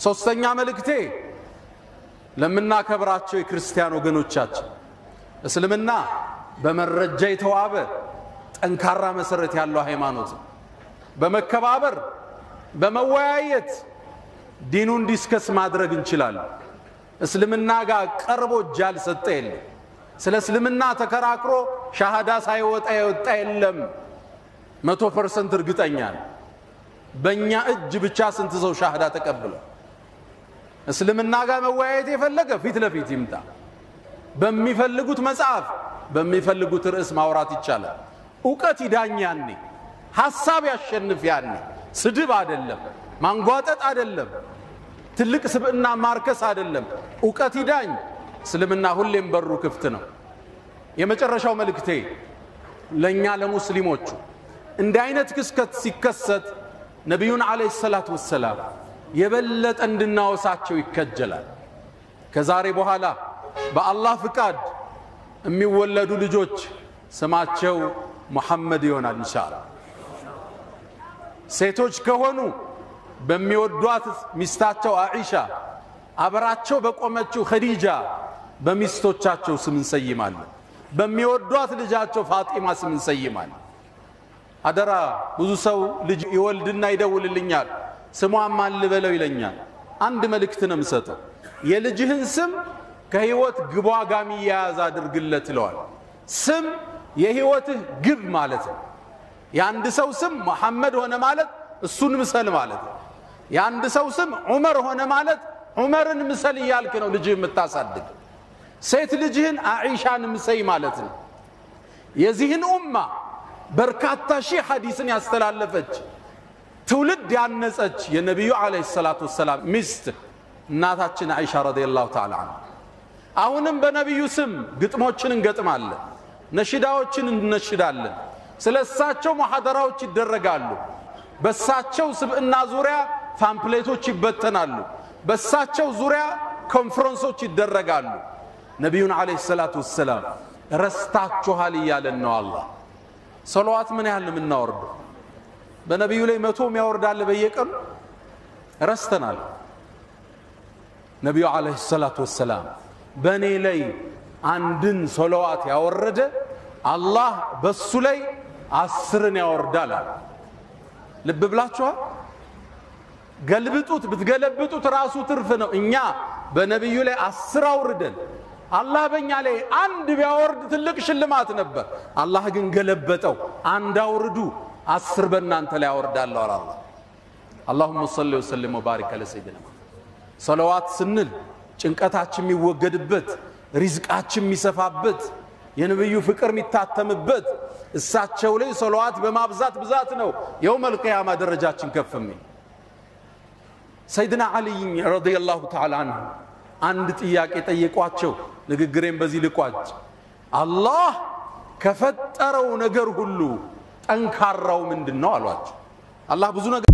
ሶስተኛ መልእክቴ ለምና ከብራቸው የክርስቲያን ወገኖቻችን እስልምና በመረጃ የተዋበ ጠንካራ መሰረት ያለው ሃይማኖት በመከባበር በመወያየት ዲኑን ዲስከስ ማድረግ እንችላለን እስልምና ጋር ቀርቦ ጃል ሰጠል ስለ እስልምና ተከራክሮ ሻሃዳ ሳይወጣ ይወጣ የለም 100% እርግጠኛ በእኛ እጅ ብቻ ስንት ሰው ሻሃዳ ተቀበለ እስልምና ጋር መወያየት የፈለገ ፊት ለፊት ይምጣ በሚፈልጉት መጽሐፍ በሚፈልጉት ርዕስ ማውራት ይቻላል ዕውቀት ይዳኛኒ ሐሳብ ያሸንፍ ያኒ ስድብ አይደለም ማንጓጠጥ አይደለም ትልቅ ስብዕና ማርከስ አይደለም ዕውቀት ይዳኝ እስልምና ሁሌም በሩ ክፍት ነው የመጨረሻው መልእክቴ ለኛ ለሙስሊሞቹ እንደ አይነት ክስከት ሲከሰት ነብዩን አለይሂ ሰላቱ ወሰለም የበለጠ እንድናወሳቸው ይከጀላል ከዛሬ በኋላ በአላህ ፍቃድ የሚወለዱ ልጆች ስማቸው ሙሐመድ ይሆናል ኢንሻአላህ ሴቶች ከሆኑ በሚወዷት ሚስታቸው አኢሻ አብራቸው በቆመችው ኸዲጃ በሚስቶቻቸው ስም እንሰይማለን በሚወዷት ልጃቸው ፋጢማ ስም እንሰይማለን አደራ ብዙ ሰው ልጅ ይወልድና ይደውልልኛል ስሟን ማን ልበለው ይለኛል አንድ መልእክት ነው የምሰጠው የልጅህን ስም ከህይወት ግቧጋሚ ያያዝ አድርግለት ይለዋል ስም የህይወትህ ግብ ማለት ነው ያንድ ሰው ስም መሐመድ ሆነ ማለት እሱን ምሰል ማለት ነው ያንድ ሰው ስም ዑመር ሆነ ማለት ዑመርን ምሰል ይያልክ ነው ልጅህ የምታሳድግ ሴት ልጅህን አኢሻን ምሰይ ማለት ነው የዚህን ኡማ በርካታ ሺህ ሐዲስን ያስተላለፈች ትውልድ ያነጸች የነብዩ አለይሂ ሰላቱ ወሰለም ሚስት እናታችን አኢሻ ረዲየላሁ ተዓላ ዐንሃ አሁንም በነብዩ ስም ግጥሞችን እንገጥማለን ነሽዳዎችን እንነሽዳለን ስለሳቸው ሙሐደራዎች ይደረጋሉ በሳቸው ስብዕና ዙሪያ ፓምፕሌቶች ይበተናሉ በሳቸው ዙሪያ ኮንፈረንሶች ይደረጋሉ ነብዩን አለይሂ ሰላቱ ወሰለም ረስታችኋል ይያለን ነው አላህ ሶላዋት ምን ያህል ምናወርድ በነብዩ ላይ 100 የሚያወርዳል በየቀኑ ረስተናል ነብዩ አለይሂ ሰላቱ ወሰለም በኔ ላይ አንድን ሶላዋት ያወረደ አላህ በሱ ላይ 10ን ያወርዳል ልብ ብላችኋል ገልብጡት ብትገለብጡት ራሱ ትርፍ ነው እኛ በነብዩ ላይ 10 አውርደን አላህ በእኛ ላይ አንድ ቢያወርድ ትልቅ ሽልማት ነበር አላህ ግን ገለበጠው አንድ አውርዱ 10 በእናንተ ላይ ያወርዳል አላህ اللهم صل وسلم وبارك على سيدنا صلوات ስንል ጭንቀታችን የሚወገድበት ሪዝቃችን የሚሰፋበት የነብዩ ፍቅር የሚታተምበት እሳቸው ላይ ሶላዋት በማብዛት ብዛት ነው የውመል ቂያማ ደረጃችን ከፍም ሰይድና አሊ ረዲየላሁ ተዓላ ዐንሁ አንድ ጥያቄ ጠየቋቸው ንግግሬን በዚህ ልቋጭ አላህ ከፈጠረው ነገር ሁሉ ጠንካራው ምንድነው አሏቸው አላህ ብዙ ነገር